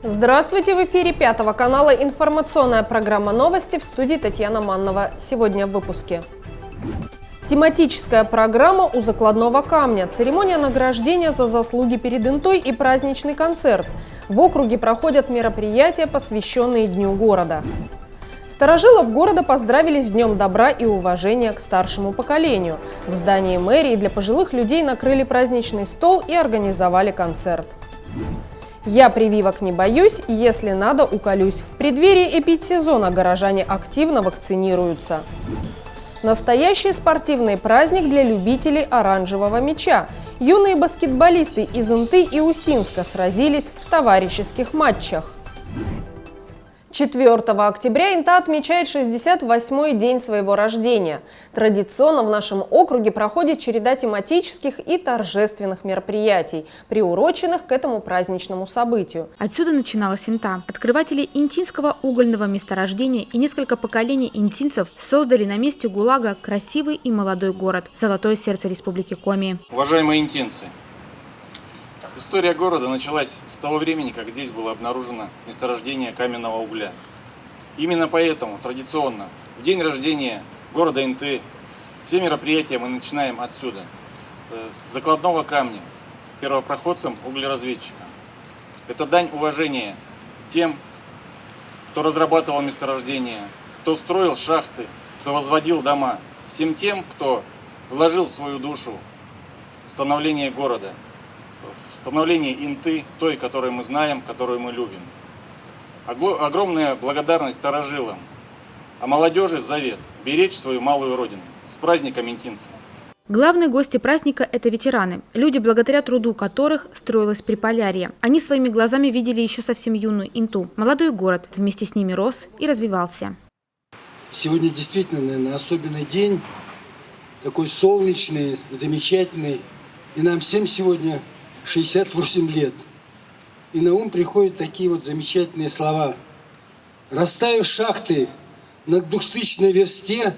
Здравствуйте! В эфире Пятого канала информационная программа «Новости», в студии Татьяна Маннова. Сегодня в выпуске. Тематическая программа у закладного камня, церемония награждения за заслуги перед Интой и праздничный концерт. В округе проходят мероприятия, посвященные Дню города. Старожилов города поздравили с Днем добра и уважения к старшему поколению. В здании мэрии для пожилых людей накрыли праздничный стол и организовали концерт. Я прививок не боюсь, если надо, уколюсь. В преддверии эпидсезона горожане активно вакцинируются. Настоящий спортивный праздник для любителей оранжевого мяча. Юные баскетболисты из Инты и Усинска сразились в товарищеских матчах. 4 октября Инта отмечает 68-й день своего рождения. Традиционно в нашем округе проходит череда тематических и торжественных мероприятий, приуроченных к этому праздничному событию. Отсюда начиналась Инта. Открыватели интинского угольного месторождения и несколько поколений интинцев создали на месте ГУЛАГа красивый и молодой город – золотое сердце Республики Коми. Уважаемые интинцы! История города началась с того времени, как здесь было обнаружено месторождение каменного угля. Именно поэтому традиционно в день рождения города Инты все мероприятия мы начинаем отсюда, с закладного камня, первопроходцам углеразведчикам. Это дань уважения тем, кто разрабатывал месторождение, кто строил шахты, кто возводил дома, всем тем, кто вложил свою душу в становление города, в становление Инты, той, которую мы знаем, которую мы любим. Огромная благодарность старожилам, а молодежи завет – беречь свою малую родину. С праздником интинцев! Главные гости праздника – это ветераны. Люди, благодаря труду которых строилось Приполярье. Они своими глазами видели еще совсем юную Инту. Молодой город вместе с ними рос и развивался. Сегодня действительно, наверное, особенный день. Такой солнечный, замечательный. И нам всем сегодня 68 лет. И на ум приходят такие вот замечательные слова. Растаяв шахты на 2000 версте,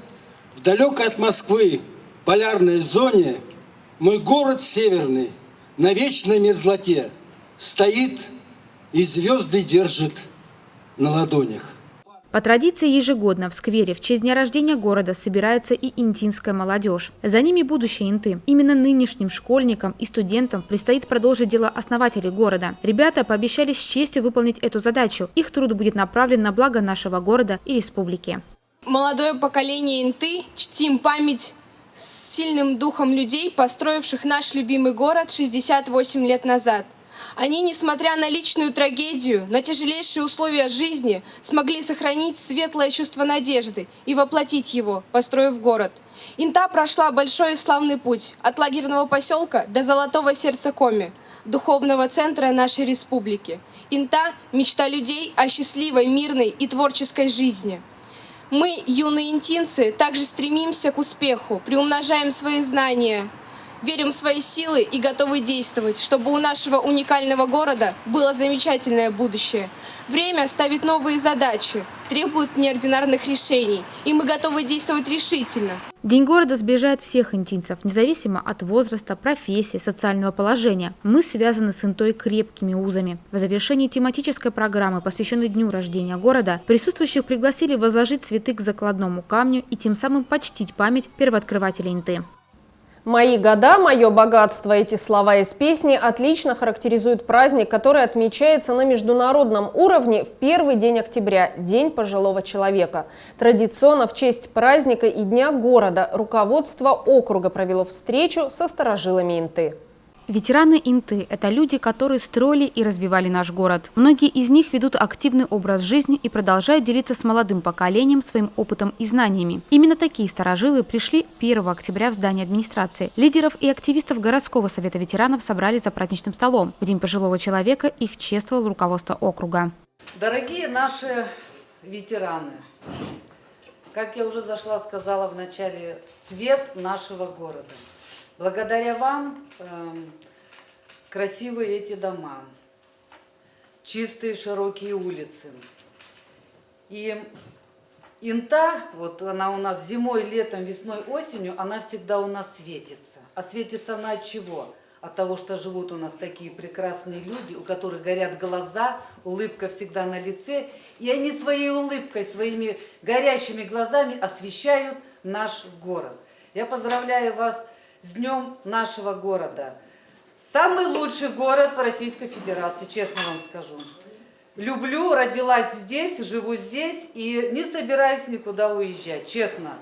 в далекой от Москвы полярной зоне, мой город северный на вечной мерзлоте стоит и звезды держит на ладонях. По традиции ежегодно в сквере в честь дня рождения города собирается и интинская молодежь. За ними будущее Инты. Именно нынешним школьникам и студентам предстоит продолжить дело основателей города. Ребята пообещали с честью выполнить эту задачу. Их труд будет направлен на благо нашего города и республики. Молодое поколение Инты чтим память с сильным духом людей, построивших наш любимый город 68 лет назад. Они, несмотря на личную трагедию, на тяжелейшие условия жизни, смогли сохранить светлое чувство надежды и воплотить его, построив город. Инта прошла большой и славный путь от лагерного поселка до золотого сердца Коми, духовного центра нашей республики. Инта – мечта людей о счастливой, мирной и творческой жизни. Мы, юные интинцы, также стремимся к успеху, приумножаем свои знания, верим в свои силы и готовы действовать, чтобы у нашего уникального города было замечательное будущее. Время ставит новые задачи, требует неординарных решений, и мы готовы действовать решительно. День города сближает всех интинцев, независимо от возраста, профессии, социального положения. Мы связаны с Интой крепкими узами. В завершении тематической программы, посвященной Дню рождения города, присутствующих пригласили возложить цветы к закладному камню и тем самым почтить память первооткрывателей Инты. «Мои года, мое богатство» – эти слова из песни отлично характеризуют праздник, который отмечается на международном уровне в первый день октября – День пожилого человека. Традиционно в честь праздника и Дня города руководство округа провело встречу со старожилами Инты. Ветераны Инты – это люди, которые строили и развивали наш город. Многие из них ведут активный образ жизни и продолжают делиться с молодым поколением своим опытом и знаниями. Именно такие старожилы пришли 1 октября в здание администрации. Лидеров и активистов городского совета ветеранов собрали за праздничным столом. В День пожилого человека их чествовало руководство округа. Дорогие наши ветераны, как я уже сказала в начале, цвет нашего города. Благодаря вам красивые эти дома, чистые широкие улицы. И Инта, вот она у нас зимой, летом, весной, осенью, она всегда у нас светится. А светится она от чего? от того, что живут у нас такие прекрасные люди, у которых горят глаза, улыбка всегда на лице, и они своей улыбкой, своими горящими глазами освещают наш город. Я поздравляю вас с Днем нашего города. Самый лучший город в Российской Федерации, честно вам скажу. Люблю, родилась здесь, живу здесь и не собираюсь никуда уезжать, честно.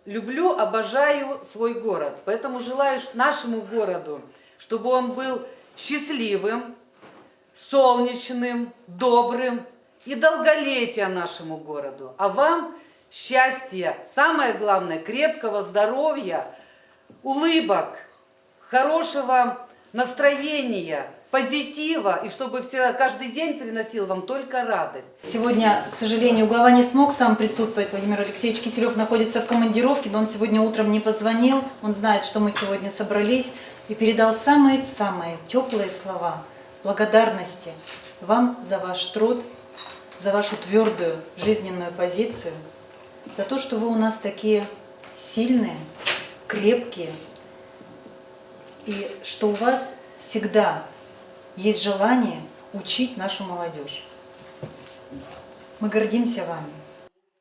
Люблю, обожаю свой город, поэтому желаю нашему городу, чтобы он был счастливым, солнечным, добрым и долголетия нашему городу. А вам счастья, самое главное, крепкого здоровья, улыбок, хорошего настроения, позитива, и чтобы каждый день приносил вам только радость. Сегодня, к сожалению, глава не смог сам присутствовать. Владимир Алексеевич Киселев находится в командировке, но он сегодня утром не позвонил. Он знает, что мы сегодня собрались, и передал самые-самые теплые слова благодарности вам за ваш труд, за вашу твердую жизненную позицию, за то, что вы у нас такие сильные, крепкие, и что у вас всегда есть желание учить нашу молодежь. Мы гордимся вами.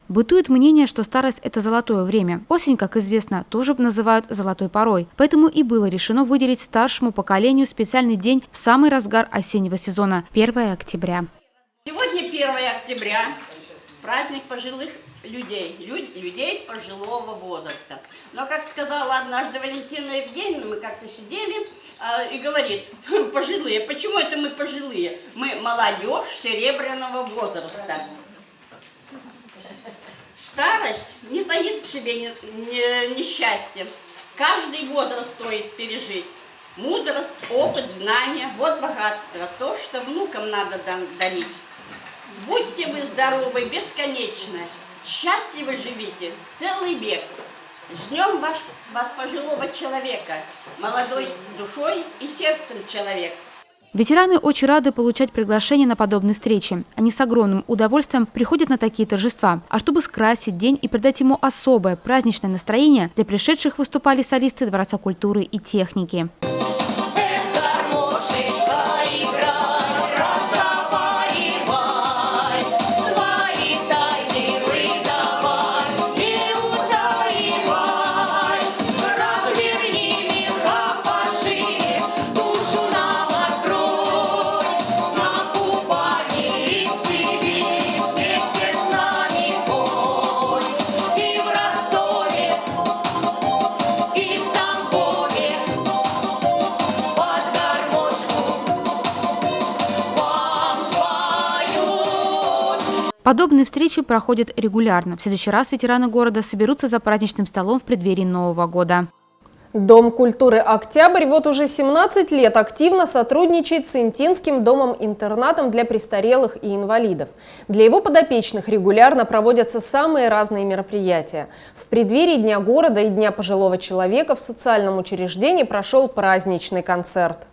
Бытует мнение, что старость – это золотое время. Осень, как известно, тоже называют золотой порой. Поэтому и было решено выделить старшему поколению специальный день в самый разгар осеннего сезона – 1 октября. Сегодня 1 октября, праздник пожилых людей, людей пожилого возраста. Но, как сказала однажды Валентина Евгеньевна, мы как-то сидели и говорит: пожилые, почему это мы пожилые? Мы молодежь серебряного возраста. Старость не таит в себе несчастья. Каждый возраст стоит пережить. Мудрость, опыт, знания – вот богатство, то, что внукам надо дарить. Будьте вы здоровы бесконечно, счастливы живите целый век. С днем вас, пожилого человека, молодой душой и сердцем человек. Ветераны очень рады получать приглашение на подобные встречи. Они с огромным удовольствием приходят на такие торжества. А чтобы скрасить день и придать ему особое праздничное настроение, для пришедших выступали солисты Дворца культуры и техники. Подобные встречи проходят регулярно. В следующий раз ветераны города соберутся за праздничным столом в преддверии Нового года. Дом культуры «Октябрь» вот уже 17 лет активно сотрудничает с Интинским домом-интернатом для престарелых и инвалидов. Для его подопечных регулярно проводятся самые разные мероприятия. В преддверии Дня города и Дня пожилого человека в социальном учреждении прошел праздничный концерт.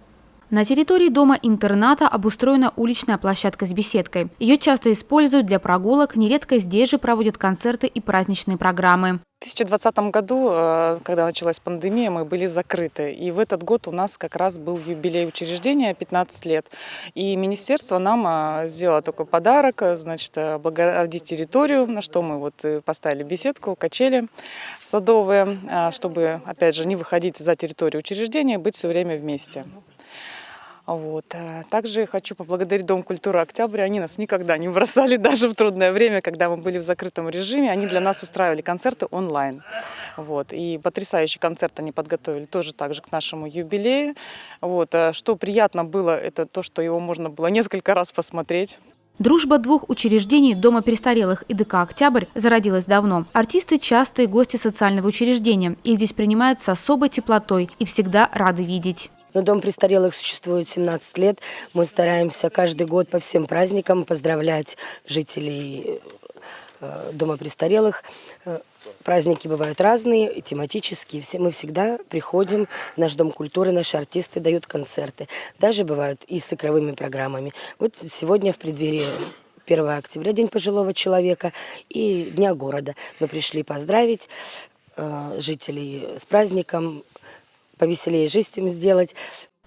На территории дома-интерната обустроена уличная площадка с беседкой. Ее часто используют для прогулок, нередко здесь же проводят концерты и праздничные программы. В 2020 году, когда началась пандемия, мы были закрыты. И в этот год у нас как раз был юбилей учреждения, 15 лет. И министерство нам сделало такой подарок, значит, облагородить территорию, на что мы вот поставили беседку, качели садовые, чтобы, опять же, не выходить за территорию учреждения, быть все время вместе. Вот. Также хочу поблагодарить Дом культуры «Октябрь». Они нас никогда не бросали, даже в трудное время, когда мы были в закрытом режиме. Они для нас устраивали концерты онлайн. Вот. И потрясающий концерт они подготовили тоже так же к нашему юбилею. Вот. Что приятно было, это то, что его можно было несколько раз посмотреть. Дружба двух учреждений Дома престарелых и ДК «Октябрь» зародилась давно. Артисты – частые гости социального учреждения. Их здесь принимают с особой теплотой и всегда рады видеть. Но Дом престарелых существует 17 лет. Мы стараемся каждый год по всем праздникам поздравлять жителей Дома престарелых. Праздники бывают разные, тематические. Мы всегда приходим в наш Дом культуры, наши артисты дают концерты. Даже бывают и с игровыми программами. Вот сегодня в преддверии 1 октября, День пожилого человека и Дня города. Мы пришли поздравить жителей с праздником, повеселее жизнь им сделать.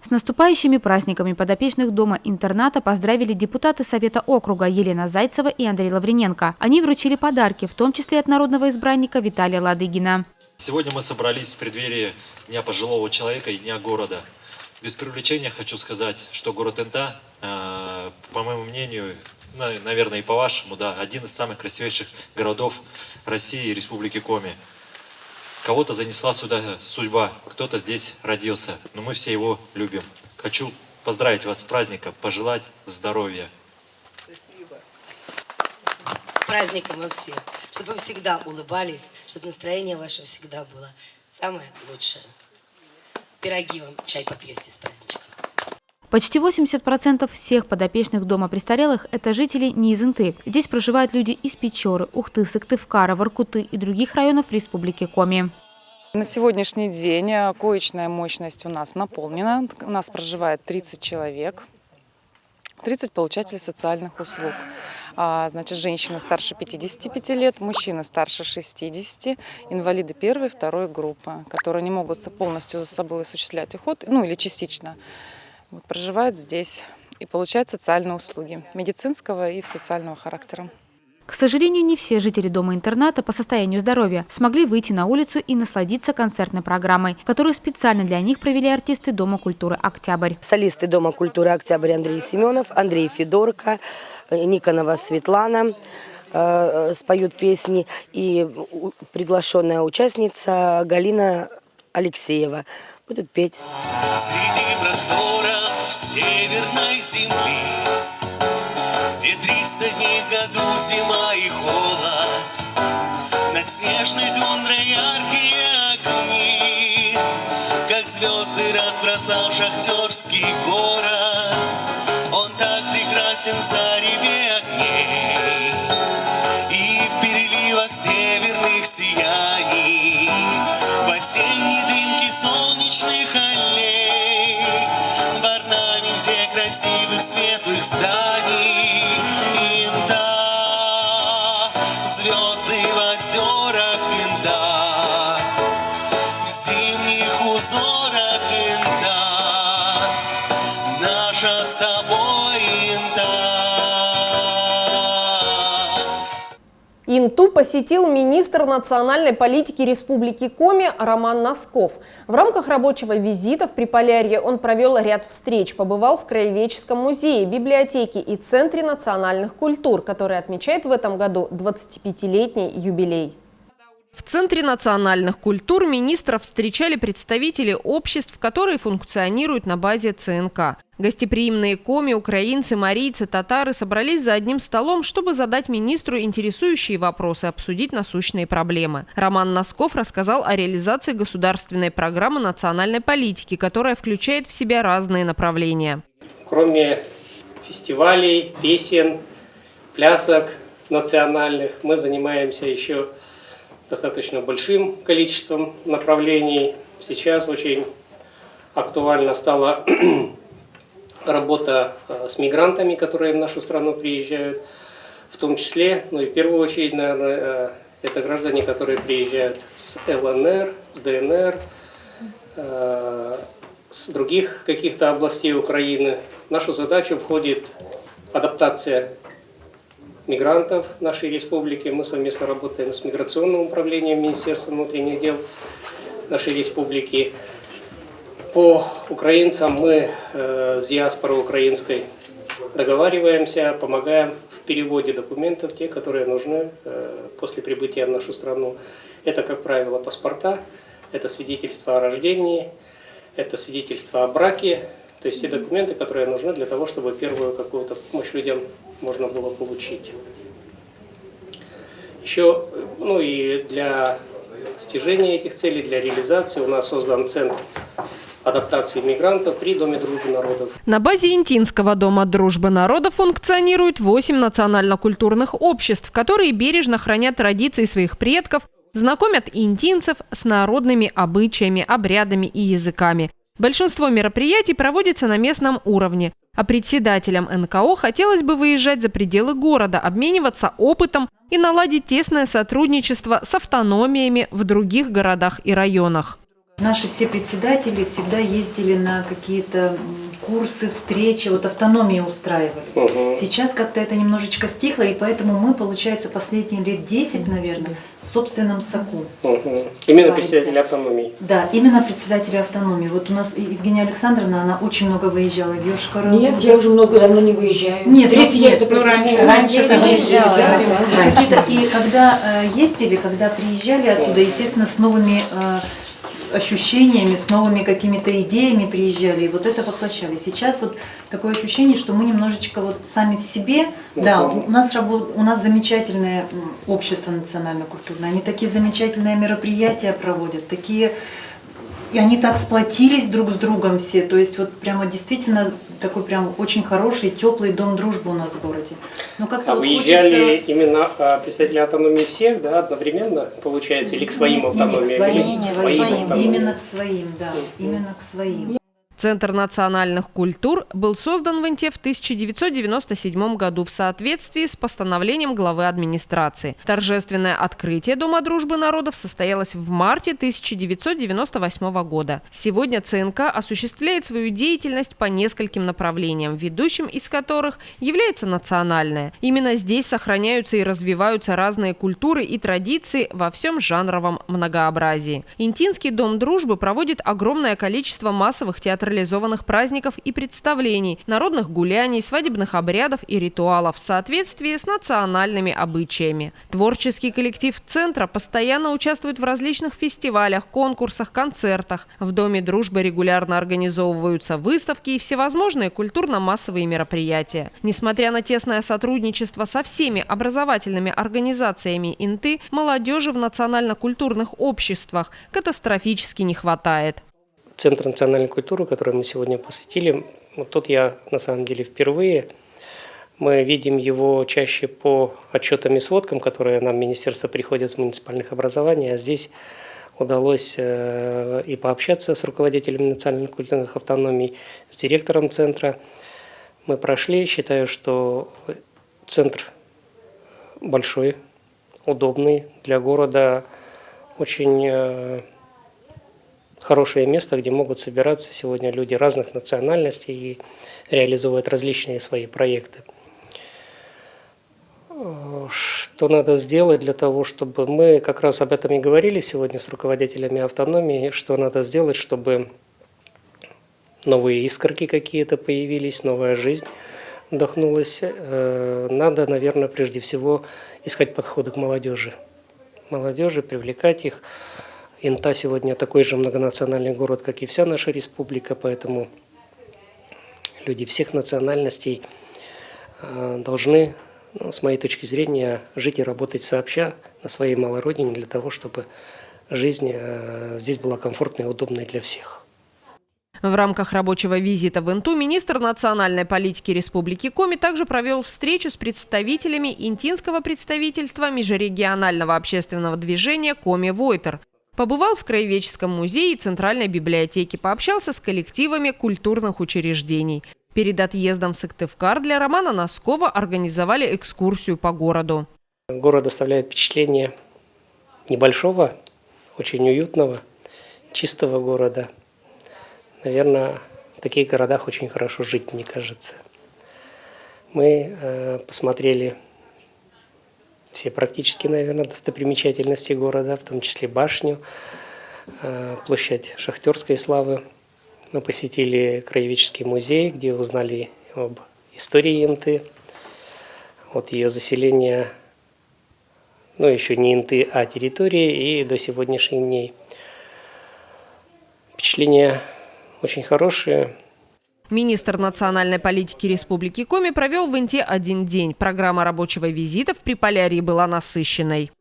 С наступающими праздниками подопечных дома-интерната поздравили депутаты Совета округа Елена Зайцева и Андрей Лавриненко. Они вручили подарки, в том числе от народного избранника Виталия Ладыгина. Сегодня мы собрались в преддверии Дня пожилого человека и Дня города. Без привлечения хочу сказать, что город Инта, по моему мнению, наверное и по вашему, да, один из самых красивейших городов России и Республики Коми. Кого-то занесла сюда судьба, кто-то здесь родился, но мы все его любим. Хочу поздравить вас с праздником, пожелать здоровья. С праздником вам всех, чтобы вы всегда улыбались, чтобы настроение ваше всегда было самое лучшее. Пироги вам, чай попьете с праздничком. Почти 80% всех подопечных дома престарелых – это жители не из Инты. Здесь проживают люди из Печоры, Ухты, Сыктывкара, Воркуты и других районов Республики Коми. На сегодняшний день коечная мощность у нас наполнена. У нас проживает 30 человек, 30 получателей социальных услуг. Значит, женщины старше 55 лет, мужчины старше 60, инвалиды первой и второй группы, которые не могут полностью за собой осуществлять уход, ну или частично. Проживают здесь и получают социальные услуги медицинского и социального характера. К сожалению, не все жители дома-интерната по состоянию здоровья смогли выйти на улицу и насладиться концертной программой, которую специально для них провели артисты Дома культуры «Октябрь». Солисты Дома культуры «Октябрь» Андрей Семенов, Андрей Федорко, Никонова Светлана споют песни и приглашенная участница Галина Алексеева будут петь. Среди просторов северной земли, где 300 дней в году зима и холод, над снежной тундрой яркие огни, как звезды разбросал шахтерский город. Он так прекрасен в зареве огней и в переливах северных сияний, в осенней дымке солнечных аллей, в орнаменте красивых светлых зданий. Инта, звезды в озерах Инта, в зимних узорах Инта, наша с тобой Инта. Инту посетил министр национальной политики Республики Коми Роман Носков. В рамках рабочего визита в Приполярье он провел ряд встреч, побывал в Краеведческом музее, библиотеке и Центре национальных культур, который отмечает в этом году 25-летний юбилей. В Центре национальных культур министров встречали представители обществ, которые функционируют на базе ЦНК. Гостеприимные коми, украинцы, марийцы, татары собрались за одним столом, чтобы задать министру интересующие вопросы, обсудить насущные проблемы. Роман Носков рассказал о реализации государственной программы национальной политики, которая включает в себя разные направления. Кроме фестивалей, песен, плясок национальных, мы занимаемся еще достаточно большим количеством направлений. Сейчас очень актуально стала работа с мигрантами, которые в нашу страну приезжают, в том числе, ну и в первую очередь, наверное, это граждане, которые приезжают с ЛНР, с ДНР, с других каких-то областей Украины. В нашу задачу входит адаптация мигрантов нашей республики. Мы совместно работаем с миграционным управлением Министерства внутренних дел нашей республики. По украинцам мы с диаспорой украинской договариваемся, помогаем в переводе документов, те, которые нужны после прибытия в нашу страну. Это, как правило, паспорта, это свидетельство о рождении, это свидетельство о браке, то есть те документы, которые нужны для того, чтобы первую какую-то помощь людям можно было получить. Еще, ну и для достижения этих целей, для реализации у нас создан Центр адаптации мигрантов при Доме дружбы народов. На базе Интинского дома дружбы народов функционирует 8 национально-культурных обществ, которые бережно хранят традиции своих предков, знакомят интинцев с народными обычаями, обрядами и языками. Большинство мероприятий проводится на местном уровне, а председателям НКО хотелось бы выезжать за пределы города, обмениваться опытом и и наладить тесное сотрудничество с автономиями в других городах и районах. Наши все председатели всегда ездили на какие-то курсы, встречи, вот автономии устраивали. Сейчас как-то это немножечко стихло, и поэтому мы, получается, последние лет 10, наверное, в собственном соку. Именно председатели автономии? Да, именно председатели автономии. Вот у нас Евгения Александровна, она очень много выезжала в Йошкар-Олу. Нет, я уже давно не выезжаю. Нет, 3 съезда, раньше-то выезжала. И когда ездили, когда приезжали оттуда, естественно, с новыми ощущениями, с новыми какими-то идеями приезжали, и вот это воплощали. Сейчас вот такое ощущение, что мы немножечко вот сами в себе, да, у нас замечательное общество национально-культурное, они такие замечательные мероприятия проводят, такие, и они так сплотились друг с другом все, то есть вот прямо действительно такой прям очень хороший, теплый дом дружбы у нас в городе. Но как-то вот выезжали именно представители автономии всех, да, одновременно, получается, или к своим автономиям? Именно к своим, да, именно к своим. Центр национальных культур был создан в Инте в 1997 году в соответствии с постановлением главы администрации. Торжественное открытие Дома дружбы народов состоялось в марте 1998 года. Сегодня ЦНК осуществляет свою деятельность по нескольким направлениям, ведущим из которых является национальное. Именно здесь сохраняются и развиваются разные культуры и традиции во всем жанровом многообразии. Интинский Дом дружбы проводит огромное количество массовых театрализованных праздников и представлений, народных гуляний, свадебных обрядов и ритуалов в соответствии с национальными обычаями. Творческий коллектив Центра постоянно участвует в различных фестивалях, конкурсах, концертах. В Доме дружбы регулярно организовываются выставки и всевозможные культурно-массовые мероприятия. Несмотря на тесное сотрудничество со всеми образовательными организациями Инты, молодежи в национально-культурных обществах катастрофически не хватает. Центр национальной культуры, который мы сегодня посетили, вот тут я на самом деле впервые. Мы видим его чаще по отчетам и сводкам, которые нам в министерство приходят с муниципальных образований, а здесь удалось и пообщаться с руководителями национальных культурных автономий, с директором центра. Мы прошли, считаю, что центр большой, удобный для города, очень хорошее место, где могут собираться сегодня люди разных национальностей и реализовывать различные свои проекты. Что надо сделать для того, чтобы мы как раз об этом и говорили сегодня с руководителями автономии, что надо сделать, чтобы новые искорки какие-то появились, новая жизнь вдохнулась. Надо, наверное, прежде всего искать подходы к молодежи. Молодежи, привлекать их. Инта сегодня такой же многонациональный город, как и вся наша республика, поэтому люди всех национальностей должны, с моей точки зрения, жить и работать сообща на своей малой родине для того, чтобы жизнь здесь была комфортной и удобной для всех. В рамках рабочего визита в Инту министр национальной политики Республики Коми также провел встречу с представителями интинского представительства межрегионального общественного движения «Коми-Войтер». Побывал в Краеведческом музее и Центральной библиотеке, пообщался с коллективами культурных учреждений. Перед отъездом в Сыктывкар для Романа Носкова организовали экскурсию по городу. Город оставляет впечатление небольшого, очень уютного, чистого города. Наверное, в таких городах очень хорошо жить, мне кажется. Мы посмотрели все практически, наверное, достопримечательности города, в том числе башню, площадь Шахтерской славы. Мы посетили Краеведческий музей, где узнали об истории Инты, от ее заселения, еще не Инты, а территории, и до сегодняшних дней. Впечатления очень хорошие. Министр национальной политики Республики Коми провел в Инте 1 день. Программа рабочего визита в Приполярье была насыщенной.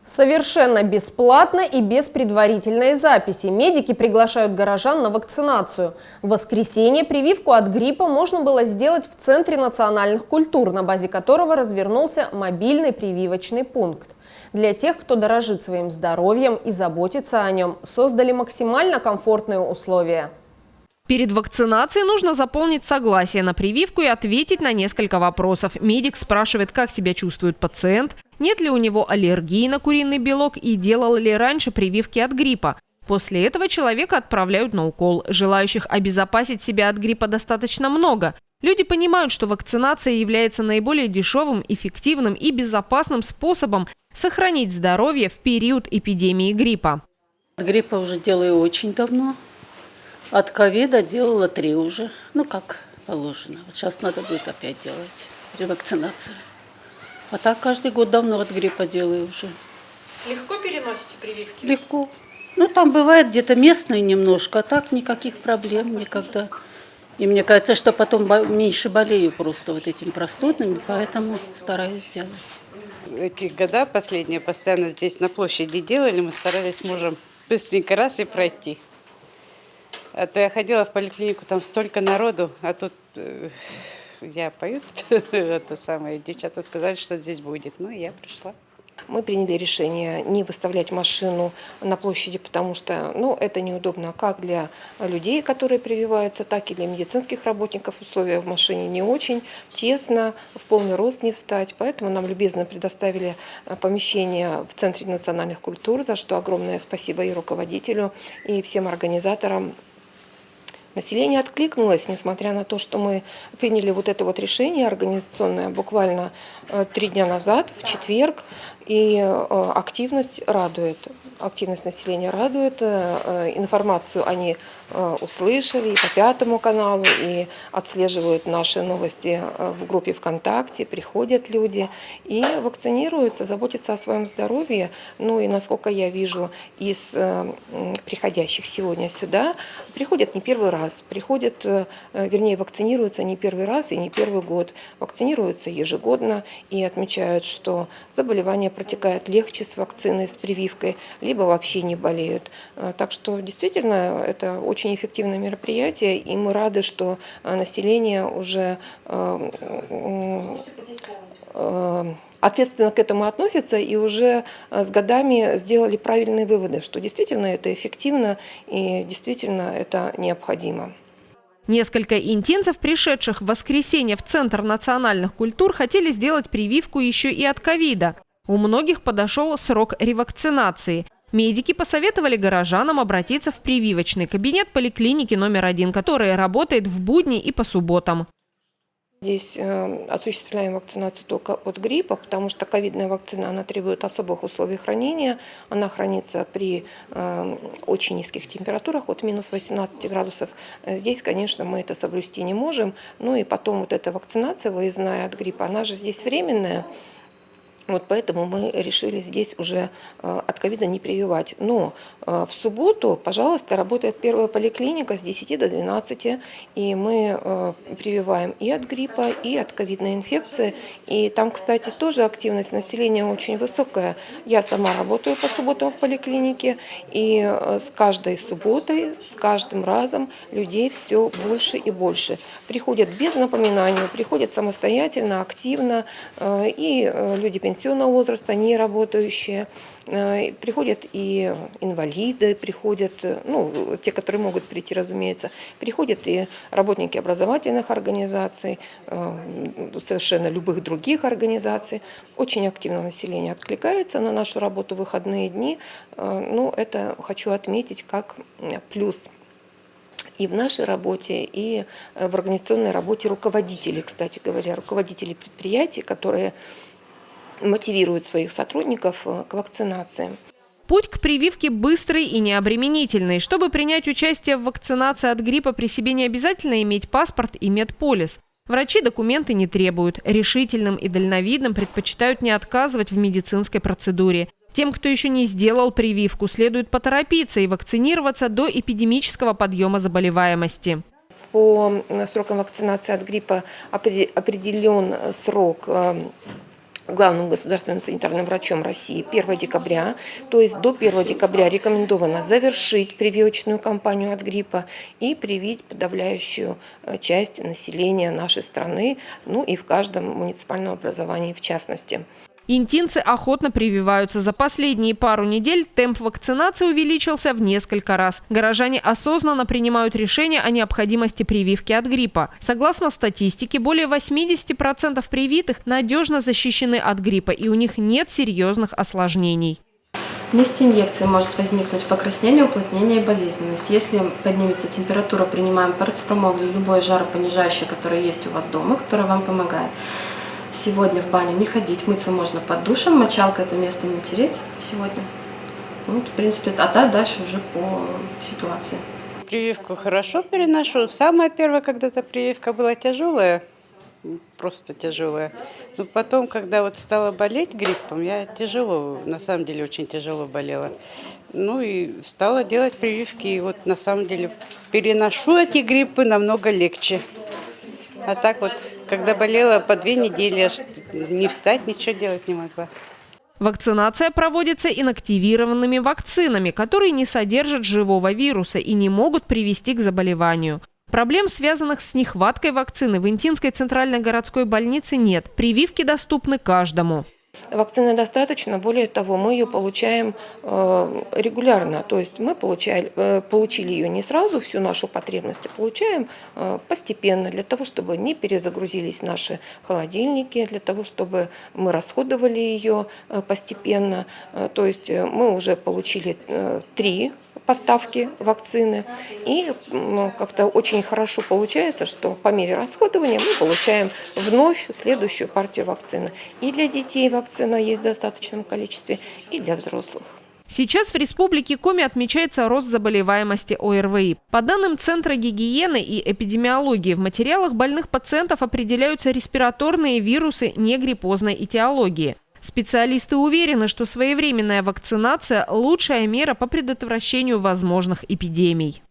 Совершенно бесплатно и без предварительной записи медики приглашают горожан на вакцинацию. В воскресенье прививку от гриппа можно было сделать в Центре национальных культур, на базе которого развернулся мобильный прививочный пункт. Для тех, кто дорожит своим здоровьем и заботится о нем, создали максимально комфортные условия. Перед вакцинацией нужно заполнить согласие на прививку и ответить на несколько вопросов. Медик спрашивает, как себя чувствует пациент, нет ли у него аллергии на куриный белок и делал ли раньше прививки от гриппа. После этого человека отправляют на укол. Желающих обезопасить себя от гриппа достаточно много. Люди понимают, что вакцинация является наиболее дешевым, эффективным и безопасным способом сохранить здоровье в период эпидемии гриппа. От гриппа уже делаю очень давно. От ковида делала 3 уже. Ну, как положено. Вот сейчас надо будет опять делать ревакцинацию. А так каждый год давно от гриппа делаю уже. Легко переносите прививки? Легко. Ну, там бывает где-то местные немножко, а так никаких проблем никогда. И мне кажется, что потом меньше болею просто вот этим простудным, поэтому стараюсь делать. Эти года последние постоянно здесь на площади делали, мы старались с мужем быстренько раз и пройти. А то я ходила в поликлинику, там столько народу, а тут я пою, это самое, девчата сказали, что здесь будет, ну и я пришла. Мы приняли решение не выставлять машину на площади, потому что это неудобно как для людей, которые прививаются, так и для медицинских работников. Условия в машине не очень, тесно, в полный рост не встать. Поэтому нам любезно предоставили помещение в Центре национальных культур, за что огромное спасибо и руководителю, и всем организаторам. Население откликнулось, несмотря на то, что мы приняли вот это вот решение организационное буквально 3 дня назад, в четверг, и активность радует. Активность населения радует, информацию они услышали и по 5 каналу, и отслеживают наши новости в группе ВКонтакте, приходят люди и вакцинируются, заботятся о своем здоровье. Ну и насколько я вижу из приходящих сегодня сюда, приходят не первый раз, вакцинируются не первый раз и не первый год, вакцинируются ежегодно и отмечают, что заболевание протекает легче с вакциной, с прививкой, либо вообще не болеют. Так что действительно это очень эффективное мероприятие, и мы рады, что население уже ответственно к этому относится и уже с годами сделали правильные выводы, что действительно это эффективно и действительно это необходимо. Несколько интинцев, пришедших в воскресенье в Центр национальных культур, хотели сделать прививку еще и от ковида. У многих подошел срок ревакцинации. Медики посоветовали горожанам обратиться в прививочный кабинет поликлиники номер 1, который работает в будни и по субботам. Здесь осуществляем вакцинацию только от гриппа, потому что ковидная вакцина, она требует особых условий хранения. Она хранится при очень низких температурах, от минус 18 градусов. Здесь, конечно, мы это соблюсти не можем. Ну и потом вот эта вакцинация выездная от гриппа, она же здесь временная. Вот поэтому мы решили здесь уже от ковида не прививать. Но в субботу, пожалуйста, работает первая поликлиника с 10 до 12. И мы прививаем и от гриппа, и от ковидной инфекции. И там, кстати, тоже активность населения очень высокая. Я сама работаю по субботам в поликлинике. И с каждой субботой, с каждым разом людей все больше и больше. Приходят без напоминания, приходят самостоятельно, активно. И люди пенсионного возраста, не работающие. Приходят и инвалиды, приходят, те, которые могут прийти, разумеется. Приходят и работники образовательных организаций, совершенно любых других организаций. Очень активно население откликается на нашу работу в выходные дни. Это хочу отметить как плюс. И в нашей работе, и в организационной работе руководителей, кстати говоря, руководителей предприятий, которые мотивируют своих сотрудников к вакцинации. Путь к прививке быстрый и необременительный. Чтобы принять участие в вакцинации от гриппа, при себе не обязательно иметь паспорт и медполис. Врачи документы не требуют. Решительным и дальновидным предпочитают не отказывать в медицинской процедуре. Тем, кто еще не сделал прививку, следует поторопиться и вакцинироваться до эпидемического подъема заболеваемости. По срокам вакцинации от гриппа определен срок главным государственным санитарным врачом России 1 декабря. То есть до 1 декабря рекомендовано завершить прививочную кампанию от гриппа и привить подавляющую часть населения нашей страны, и в каждом муниципальном образовании в частности. Интинцы охотно прививаются. За последние пару недель темп вакцинации увеличился в несколько раз. Горожане осознанно принимают решение о необходимости прививки от гриппа. Согласно статистике, более 80% привитых надежно защищены от гриппа, и у них нет серьезных осложнений. месте инъекции может возникнуть покраснение, уплотнение и болезненность. Если поднимется температура, принимаем парацетамол или любое жаропонижающее, которое есть у вас дома, которое вам помогает. Сегодня в баню не ходить, мыться можно под душем, мочалкой это место не тереть сегодня. Ну, в принципе, дальше уже по ситуации. Прививку хорошо переношу. Самая первая когда-то прививка была тяжелая, просто тяжелая. Но потом, когда вот стала болеть гриппом, я тяжело, на самом деле очень тяжело болела. Ну и стала делать прививки, и вот на самом деле переношу эти гриппы намного легче. А так вот, когда болела по 2 недели, аж не встать, ничего делать не могла. Вакцинация проводится инактивированными вакцинами, которые не содержат живого вируса и не могут привести к заболеванию. Проблем, связанных с нехваткой вакцины, в Интинской центральной городской больнице нет. Прививки доступны каждому. Вакцины достаточно, более того, мы ее получаем регулярно, то есть мы получили ее не сразу, всю нашу потребность, а получаем постепенно, для того, чтобы не перезагрузились наши холодильники, для того, чтобы мы расходовали ее постепенно. То есть мы уже получили 3 поставки вакцины, и как-то очень хорошо получается, что по мере расходования мы получаем вновь следующую партию вакцины. И для детей вакцина есть в достаточном количестве, и для взрослых. Сейчас в Республике Коми отмечается рост заболеваемости ОРВИ. По данным Центра гигиены и эпидемиологии, в материалах больных пациентов определяются респираторные вирусы негриппозной этиологии. Специалисты уверены, что своевременная вакцинация – лучшая мера по предотвращению возможных эпидемий.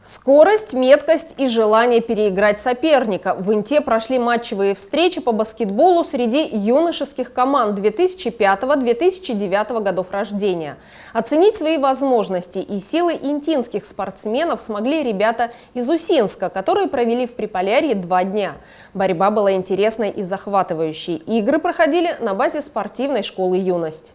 Скорость, меткость и желание переиграть соперника. В Инте прошли матчевые встречи по баскетболу среди юношеских команд 2005-2009 годов рождения. Оценить свои возможности и силы интинских спортсменов смогли ребята из Усинска, которые провели в Приполярье 2 дня. Борьба была интересной и захватывающей. Игры проходили на базе спортивной школы «Юность».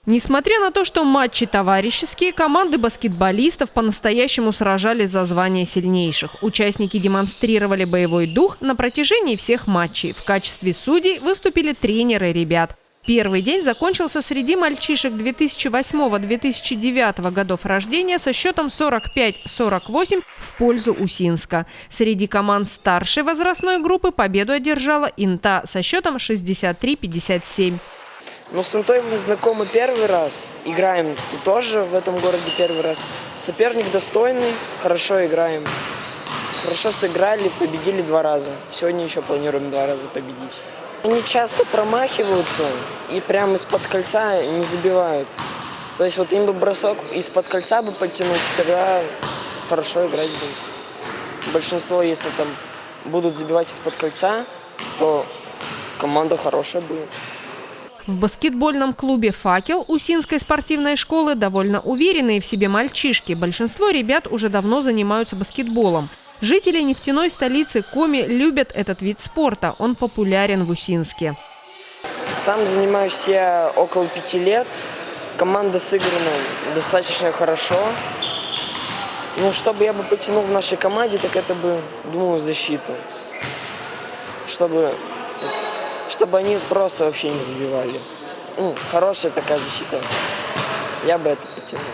Несмотря на то, что матчи товарищеские, команды баскетболистов по-настоящему сражались за звание сильнейших. Участники демонстрировали боевой дух на протяжении всех матчей. В качестве судей выступили тренеры ребят. Первый день закончился среди мальчишек 2008-2009 годов рождения со счетом 45-48 в пользу Усинска. Среди команд старшей возрастной группы победу одержала Инта со счетом 63-57. Ну, с Интой мы знакомы первый раз, играем тут тоже в этом городе первый раз. Соперник достойный, хорошо играем. Хорошо сыграли, победили 2 раза. Сегодня еще планируем 2 раза победить. Они часто промахиваются и прямо из-под кольца не забивают. То есть вот им бы бросок из-под кольца бы подтянуть, тогда хорошо играть будет. Большинство, если там будут забивать из-под кольца, то команда хорошая будет. В баскетбольном клубе «Факел» Усинской спортивной школы довольно уверенные в себе мальчишки. Большинство ребят уже давно занимаются баскетболом. Жители нефтяной столицы Коми любят этот вид спорта. Он популярен в Усинске. Сам занимаюсь я около 5 лет. Команда сыграна достаточно хорошо. Ну, что бы я бы потянул в нашей команде, так это бы, думаю, защиту. Чтобы они просто вообще не забивали. Ну, хорошая такая защита. Я бы это потянул.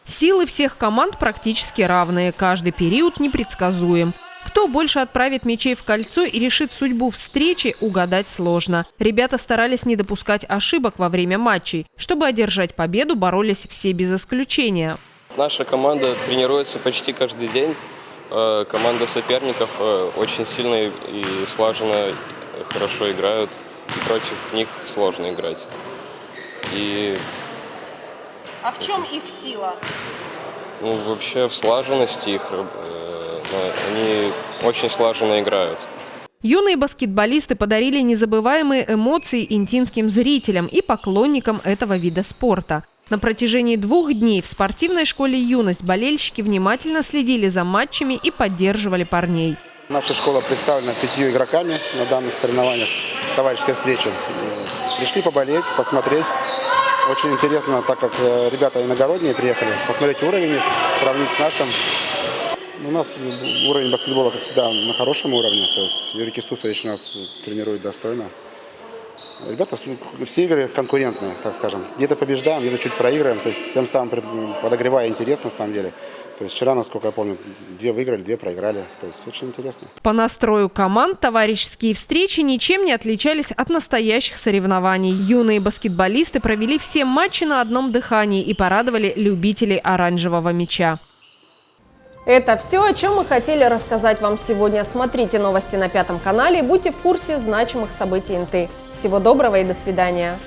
Силы всех команд практически равные. Каждый период непредсказуем. Кто больше отправит мячей в кольцо и решит судьбу встречи, угадать сложно. Ребята старались не допускать ошибок во время матчей. Чтобы одержать победу, боролись все без исключения. Наша команда тренируется почти каждый день. Команда соперников очень сильная и слаженно, хорошо играют. И против них сложно играть. А в чем их сила? Ну, вообще в слаженности их. Они очень слаженно играют. Юные баскетболисты подарили незабываемые эмоции интинским зрителям и поклонникам этого вида спорта. На протяжении 2 дней в спортивной школе «Юность» болельщики внимательно следили за матчами и поддерживали парней. Наша школа представлена 5 игроками на данных соревнованиях. Товарищеская встреча. Пришли поболеть, посмотреть. Очень интересно, так как ребята иногородние приехали, посмотреть уровень, сравнить с нашим. У нас уровень баскетбола, как всегда, на хорошем уровне. То есть Юрий Кистусович нас тренирует достойно. Ребята, все игры конкурентные, так скажем. Где-то побеждаем, где-то чуть проигрываем, то есть тем самым подогревая интерес на самом деле. То есть вчера, насколько я помню, 2 выиграли, 2 проиграли. То есть очень интересно. По настрою команд товарищеские встречи ничем не отличались от настоящих соревнований. Юные баскетболисты провели все матчи на одном дыхании и порадовали любителей оранжевого мяча. Это все, о чем мы хотели рассказать вам сегодня. Смотрите новости на 5 канале и будьте в курсе значимых событий НТ. Всего доброго и до свидания.